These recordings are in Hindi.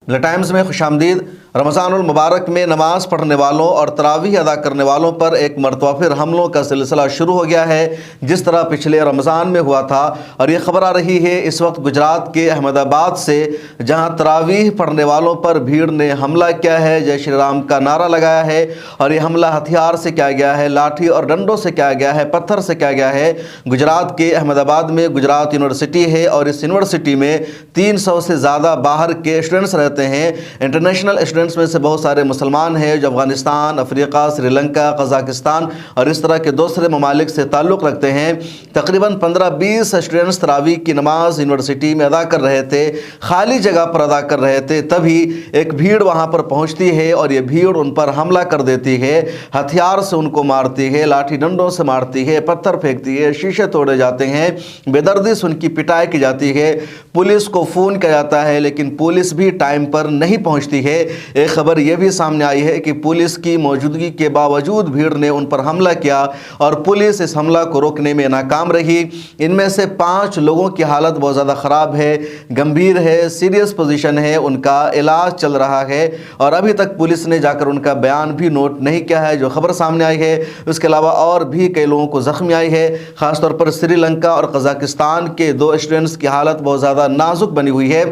द टाइम्स में खुशामदीद। रमज़ानुल मुबारक में नमाज पढ़ने वालों और तरावीह अदा करने वालों पर एक मरतबा फिर हमलों का सिलसिला शुरू हो गया है, जिस तरह पिछले रमज़ान में हुआ था। और ये खबर आ रही है इस वक्त गुजरात के अहमदाबाद से, जहां तरावीह पढ़ने वालों पर भीड़ ने हमला किया है, जय श्री राम का नारा लगाया है। और ये हमला हथियार से किया गया है, लाठी और डंडों से किया गया है, पत्थर से किया गया है। गुजरात के अहमदाबाद में गुजरात यूनिवर्सिटी है और इस यूनिवर्सिटी में 300 से ज़्यादा बाहर के स्टूडेंट्स रहते हैं। इंटरनेशनल स्टूडेंट्स में से बहुत सारे मुसलमान हैं जो अफगानिस्तान, अफ्रीका, श्रीलंका, कज़ाकिस्तान और इस तरह के दूसरे ममालिक से ताल्लुक़ रखते हैं। तकरीबन 15-20 स्टूडेंट्स तरावीह की नमाज यूनिवर्सिटी में अदा कर रहे थे, खाली जगह पर अदा कर रहे थे। तभी एक भीड़ वहाँ पर पहुँचती है और ये भीड़ उन पर हमला कर देती है, हथियार से उनको मारती है, लाठी डंडों से मारती है, पत्थर फेंकती है, शीशे तोड़े जाते हैं, बेदर्दी से उनकी पिटाई की जाती है। पुलिस को फ़ोन किया जाता है लेकिन पुलिस भी टाइम पर नहीं पहुंचती है। एक खबर यह भी सामने आई है कि पुलिस की मौजूदगी के बावजूद भीड़ ने उन पर हमला किया और पुलिस इस हमला को रोकने में नाकाम रही। इनमें से 5 लोगों की हालत बहुत ज़्यादा ख़राब है, गंभीर है, सीरियस पोजीशन है, उनका इलाज चल रहा है और अभी तक पुलिस ने जाकर उनका बयान भी नोट नहीं किया है, जो खबर सामने आई है। उसके अलावा और भी कई लोगों को ज़ख्मी आई है। ख़ासतौर पर श्रीलंका और कज़ाकिस्तान के 2 स्टूडेंट्स की हालत बहुत ज़्यादा नाजुक बनी हुई है।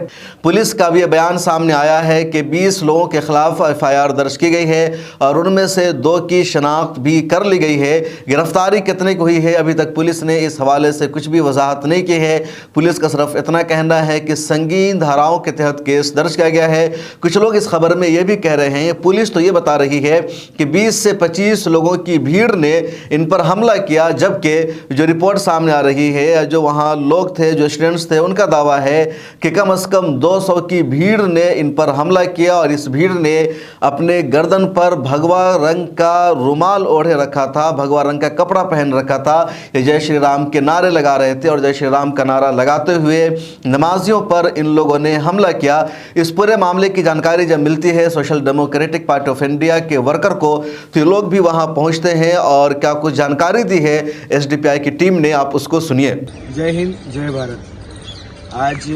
पुलिस का भी बयान सामने आया है कि 20 लोगों के खिलाफ FIR दर्ज की गई है और उनमें से 2 की शनाख्त भी कर ली गई है। गिरफ्तारी कितने की हुई है अभी तक पुलिस ने इस हवाले से कुछ भी वजाहत नहीं की है। पुलिस का सिर्फ इतना कहना है कि संगीन धाराओं के तहत केस दर्ज किया गया है। कुछ लोग इस खबर में यह भी कह रहे हैं, पुलिस तो ये बता रही है कि 20 से 25 लोगों की भीड़ ने इन पर हमला किया, जबकि जो रिपोर्ट सामने आ रही है, जो वहाँ लोग थे, जो स्टूडेंट्स थे, उनका दावा है कि कम से कम 200 की भीड़ ने इन पर हमला किया और इस भीड़ ने अपने गर्दन पर भगवा रंग का रुमाल ओढ़े रखा था, भगवा रंग का कपड़ा पहन रखा था। ये जय श्री राम के नारे लगा रहे थे और जय श्री राम का नारा लगाते हुए नमाजियों पर इन लोगों ने हमला किया। इस पूरे मामले की जानकारी जब मिलती है social democratic party of India के वर्कर को, तो ये लोग भी वहाँ पहुँचते हैं और क्या कुछ जानकारी दी है SDPI की टीम ने, आप उसको सुनिए। जय हिंद, जय भारत। आज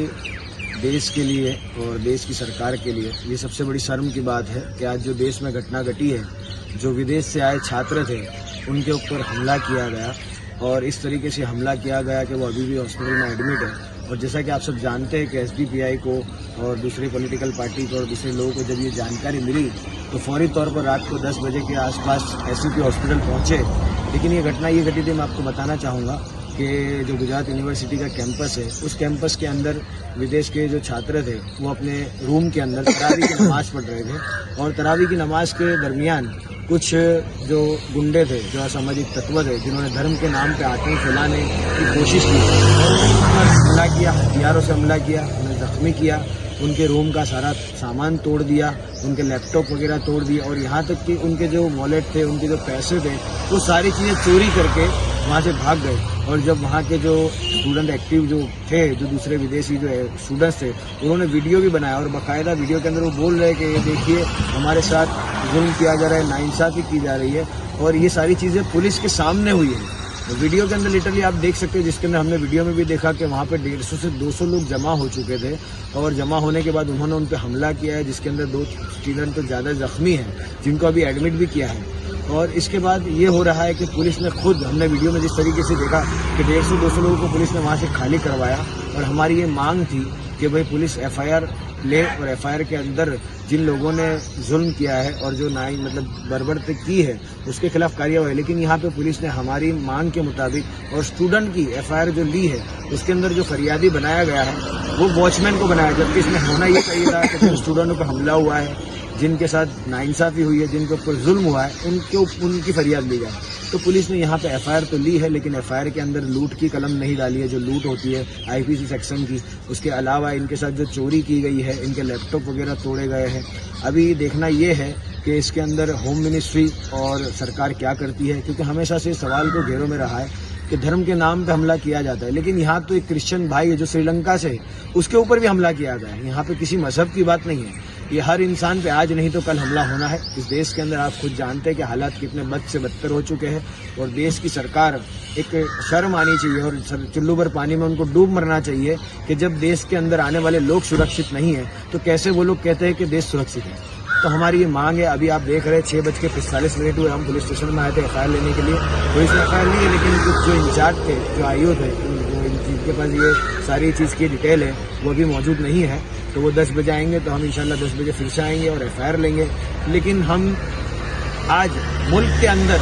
देश के लिए और देश की सरकार के लिए ये सबसे बड़ी शर्म की बात है कि आज जो देश में घटना घटी है, जो विदेश से आए छात्र थे उनके ऊपर हमला किया गया और इस तरीके से हमला किया गया कि वो अभी भी हॉस्पिटल में एडमिट है। और जैसा कि आप सब जानते हैं कि SDPI को और दूसरी पॉलिटिकल पार्टी को और दूसरे लोगों को जब ये जानकारी मिली तो फौरी तौर पर रात को 10 बजे के आसपास SCP हॉस्पिटल पहुँचे। लेकिन ये घटना ये घटी थी, मैं आपको बताना चाहूँगा कि जो गुजरात यूनिवर्सिटी का कैंपस है, उस कैंपस के अंदर विदेश के जो छात्र थे वो अपने रूम के अंदर तरावी की नमाज पढ़ रहे थे और तरावी की नमाज के दरमियान कुछ जो गुंडे थे, जो असामाजिक तत्व थे, जिन्होंने धर्म के नाम पे आतंक फैलाने की कोशिश की, हमला किया, हथियारों से हमला किया, उन्हें जख्मी किया, उनके रूम का सारा सामान तोड़ दिया, उनके लैपटॉप वगैरह तोड़ दिए और यहाँ तक कि उनके जो वॉलेट थे, उनके जो पैसे थे, वो सारी चीज़ें चोरी करके वहाँ से भाग गए। और जब वहाँ के जो स्टूडेंट एक्टिव जो थे, जो दूसरे विदेशी जो स्टूडेंट्स थे, उन्होंने वीडियो भी बनाया और बाकायदा वीडियो के अंदर वो बोल रहे हैं कि ये देखिए हमारे साथ जुल्म किया जा रहा है, नाइंसाफ़ी की जा रही है। और ये सारी चीज़ें पुलिस के सामने हुई है। वीडियो के अंदर लिटरली आप देख सकते हो, जिसके अंदर हमने वीडियो में भी देखा कि वहाँ पे 150 से 200 लोग जमा हो चुके थे और जमा होने के बाद उन्होंने उन पर हमला किया है, जिसके अंदर 2 स्टूडेंट तो ज़्यादा जख्मी हैं, जिनको अभी एडमिट भी किया है। और इसके बाद ये हो रहा है कि पुलिस ने खुद, हमने वीडियो में जिस तरीके से देखा कि 150-200 लोगों को पुलिस ने वहाँ से खाली करवाया और हमारी ये मांग थी कि भाई पुलिस FIR ले और FIR के अंदर जिन लोगों ने जुल्म किया है और जो बर्बरता की है उसके खिलाफ कार्रवाई। लेकिन यहाँ पे पुलिस ने हमारी मांग के मुताबिक और स्टूडेंट की FIR जो ली है उसके अंदर जो फरियादी बनाया गया है वो वॉचमैन को बनाया, जबकि इसमें होना ये चाहिए था कि स्टूडेंटों पर हमला हुआ है, जिनके साथ नाइंसाफ़ी हुई है, जिनके ऊपर जुल्म हुआ है, उनकी फरियाद ली जाए। तो पुलिस ने यहाँ पे FIR तो ली है, लेकिन FIR के अंदर लूट की कलम नहीं डाली है, जो लूट होती है IPC सेक्शन की। उसके अलावा इनके साथ जो चोरी की गई है, इनके लैपटॉप वगैरह तोड़े गए हैं। अभी देखना ये है कि इसके अंदर होम मिनिस्ट्री और सरकार क्या करती है, क्योंकि हमेशा से सवाल को घेरों में रहा है कि धर्म के नाम पे हमला किया जाता है। लेकिन यहाँ तो एक क्रिश्चियन भाई है जो श्रीलंका से, उसके ऊपर भी हमला किया गया है। यहाँ पे किसी मजहब की बात नहीं है, ये हर इंसान पे आज नहीं तो कल हमला होना है। इस देश के अंदर आप खुद जानते हैं कि हालात कितने बद से बदतर हो चुके हैं और देश की सरकार एक शर्म आनी चाहिए और चुल्लू भर पानी में उनको डूब मरना चाहिए कि जब देश के अंदर आने वाले लोग सुरक्षित नहीं है तो कैसे वो लोग कहते हैं कि देश सुरक्षित है। तो हमारी ये मांग है, अभी आप देख रहे हैं 6:45 हुए हम पुलिस स्टेशन में आए थे FIR लेने के लिए। पुलिस ने FIR ली है लेकिन जो इंचार्ज थे, जो IO थे, जिनके पास ये सारी चीज़ की डिटेल है वो अभी मौजूद नहीं है। तो वो 10 बजे आएंगे तो हम इंशाल्लाह 10 बजे फिर से आएंगे और FIR लेंगे। लेकिन हम आज मुल्क के अंदर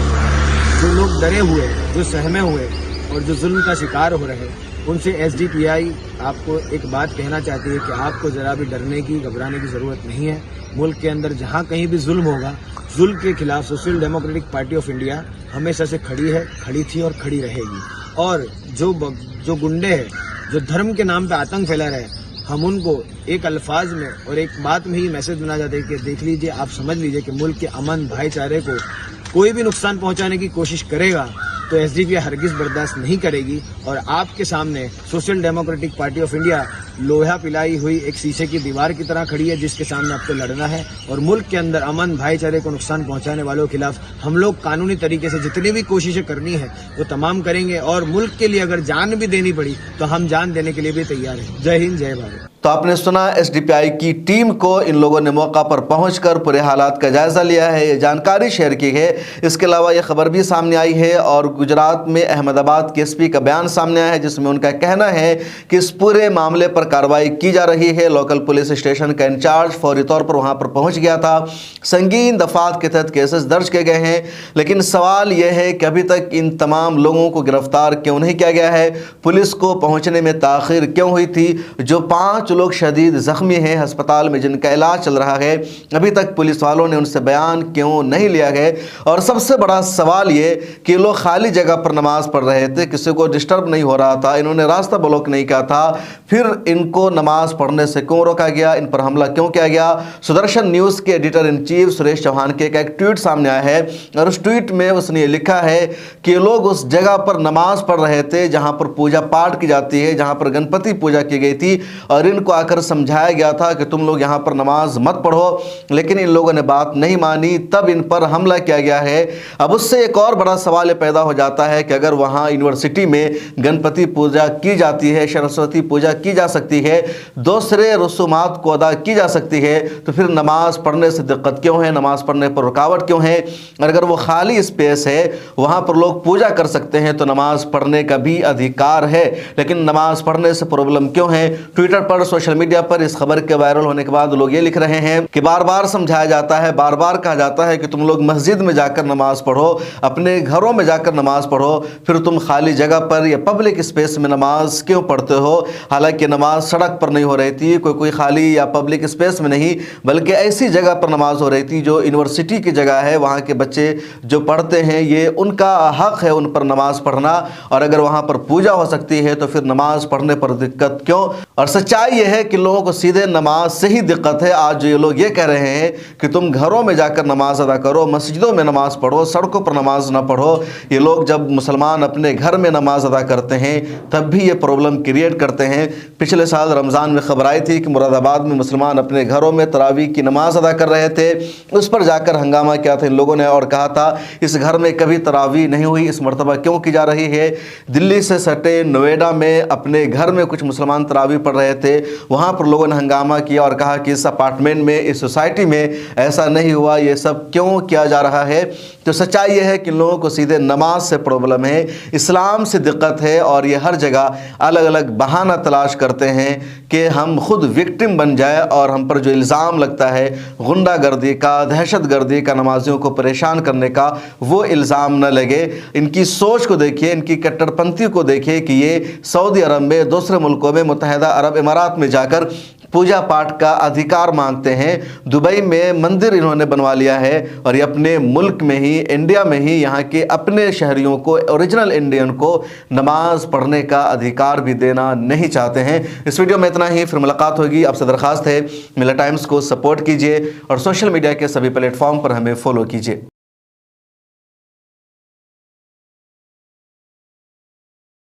जो लोग डरे हुए, जो सहमे हुए और जो जुल्म का शिकार हो रहे हैं, उनसे SDPI आपको एक बात कहना चाहती है कि आपको ज़रा भी डरने की, घबराने की ज़रूरत नहीं है। मुल्क के अंदर जहाँ कहीं भी जुल्म होगा, जुल्म के खिलाफ social democratic party of India हमेशा से खड़ी है, खड़ी थी और खड़ी रहेगी। और जो गुंडे हैं, जो धर्म के नाम पे आतंक फैला रहे हैं, हम उनको एक अल्फाज में और एक बात में ही मैसेज देना चाहते हैं कि देख लीजिए, आप समझ लीजिए कि मुल्क के अमन भाईचारे को कोई भी नुकसान पहुंचाने की कोशिश करेगा तो SDPI हरगिज बर्दाश्त नहीं करेगी। और आपके सामने social democratic party of India लोहा पिलाई हुई एक शीशे की दीवार की तरह खड़ी है, जिसके सामने आपको लड़ना है। और मुल्क के अंदर अमन भाईचारे को नुकसान पहुंचाने वालों के खिलाफ हम लोग कानूनी तरीके से जितनी भी कोशिशें करनी है वो तमाम करेंगे। और मुल्क के लिए अगर जान भी देनी पड़ी तो हम जान देने के लिए भी तैयार हैं। जय हिंद, जय भारत। तो आपने सुना, SDPI की टीम को इन लोगों ने मौका पर पहुंचकर पूरे हालात का जायजा लिया है, ये जानकारी शेयर की है। इसके अलावा ये खबर भी सामने आई है और गुजरात में अहमदाबाद के SP का बयान सामने आया है, जिसमें उनका कहना है कि इस पूरे मामले पर कार्रवाई की जा रही है। लोकल पुलिस स्टेशन का इंचार्ज फौरी तौर पर वहां पर पहुंच गया था। संगीन दफात के तहत केसेस दर्ज किए गए हैं, लेकिन सवाल यह है कि अभी तक इन तमाम लोगों को गिरफ्तार क्यों नहीं किया गया है, पुलिस को पहुंचने में ताखिर क्यों हुई थी। जो 5 लोग शदीद जख्मी हैं अस्पताल में, जिनका इलाज चल रहा है, अभी तक पुलिस वालों ने उनसे बयान क्यों नहीं लिया गया। और सबसे बड़ा सवाल ये कि लोग खाली जगह पर नमाज पढ़ रहे थे, किसी को डिस्टर्ब नहीं हो रहा था, इन्होंने रास्ता ब्लॉक नहीं किया था, फिर इनको नमाज पढ़ने से क्यों रोका गया, इन पर हमला क्यों किया गया। सुदर्शन न्यूज़ के editor in chief Suresh Chauhan के एक ट्वीट सामने आया है और उस ट्वीट में उसने लिखा है कि लोग उस जगह पर नमाज पढ़ रहे थे जहां पर पूजा पाठ की जाती है, जहां पर गणपति पूजा की गई थी, और इनको आकर समझाया गया था कि तुम लोग यहां पर नमाज मत पढ़ो, लेकिन इन लोगों ने बात नहीं मानी, तब इन पर हमला किया गया है। अब उससे एक और बड़ा सवाल पैदा हो जाता है कि अगर वहां यूनिवर्सिटी में गणपति पूजा की जाती है, सरस्वती पूजा की जा सकती है, दूसरे रसूमात को अदा की जा सकती है, तो फिर नमाज पढ़ने से दिक्कत क्यों है, नमाज पढ़ने पर रुकावट क्यों है। और अगर वो खाली स्पेस है, वहां पर लोग पूजा कर सकते हैं, तो नमाज पढ़ने का भी अधिकार है, लेकिन नमाज पढ़ने से प्रॉब्लम क्यों है। ट्विटर पर, सोशल मीडिया पर इस खबर के वायरल होने के बाद लोग ये लिख रहे हैं कि बार बार समझाया जाता है, बार बार कहा जाता है कि तुम लोग मस्जिद में जाकर नमाज पढ़ो, अपने घरों में जाकर नमाज पढ़ो, फिर तुम खाली जगह पर या पब्लिक स्पेस में नमाज क्यों पढ़ते हो। हालांकि नमाज सड़क पर नहीं हो रही थी, कोई खाली या पब्लिक स्पेस में नहीं, बल्कि ऐसी जगह पर नमाज हो रही थी जो यूनिवर्सिटी की जगह है, वहाँ के बच्चे जो पढ़ते हैं, ये उनका हक है उन पर नमाज पढ़ना। और अगर वहाँ पर पूजा हो सकती है तो फिर नमाज पढ़ने पर दिक्कत क्यों। और सच्चाई यह है कि लोगों को सीधे नमाज से ही दिक्कत है। आज ये लोग ये कह रहे हैं कि तुम घरों में जाकर नमाज अदा करो, मस्जिदों में नमाज पढ़ो, सड़कों पर नमाज ना पढ़ो। ये लोग जब मुसलमान अपने घर में नमाज अदा करते हैं तब भी ये प्रॉब्लम क्रिएट करते हैं। पिछले साल रमज़ान में खबर आई थी कि मुरादाबाद में मुसलमान अपने घरों में तरावी की नमाज अदा कर रहे थे, उस पर जाकर हंगामा किया था इन लोगों ने और कहा था इस घर में कभी तरावी नहीं हुई, इस मरतबा क्यों की जा रही है। दिल्ली से सटे नोएडा में अपने घर में कुछ मुसलमान तरावी पढ़ रहे थे, वहाँ पर लोगों ने हंगामा किया और कहा कि इस अपार्टमेंट में, इस सोसाइटी में ऐसा नहीं हुआ, ये सब क्यों किया जा रहा है। तो सच्चाई यह है कि लोगों को सीधे नमाज से प्रॉब्लम है, इस्लाम से दिक्कत है, और ये हर जगह अलग अलग बहाना तलाश करते हैं कि हम खुद विक्टिम बन जाए और हम पर जो इल्ज़ाम लगता है गुंडागर्दी का, दहशतगर्दी का, नमाजियों को परेशान करने का, वो इल्ज़ाम न लगे। इनकी सोच को देखिए, इनकी कट्टरपंथी को देखिए कि ये सऊदी अरब में, दूसरे मुल्कों में, मुत्तहिदा अरब इमारात में जाकर पूजा पाठ का अधिकार मांगते हैं। दुबई में मंदिर इन्होंने बनवा लिया है और ये अपने मुल्क में ही, इंडिया में ही, यहाँ के अपने शहरियों को, ओरिजिनल इंडियन को नमाज पढ़ने का अधिकार भी देना नहीं चाहते हैं। इस वीडियो में इतना ही, फिर मुलाकात होगी। आपसे दरख्वास्त है मिला टाइम्स को सपोर्ट कीजिए और सोशल मीडिया के सभी प्लेटफॉर्म पर हमें फॉलो कीजिए।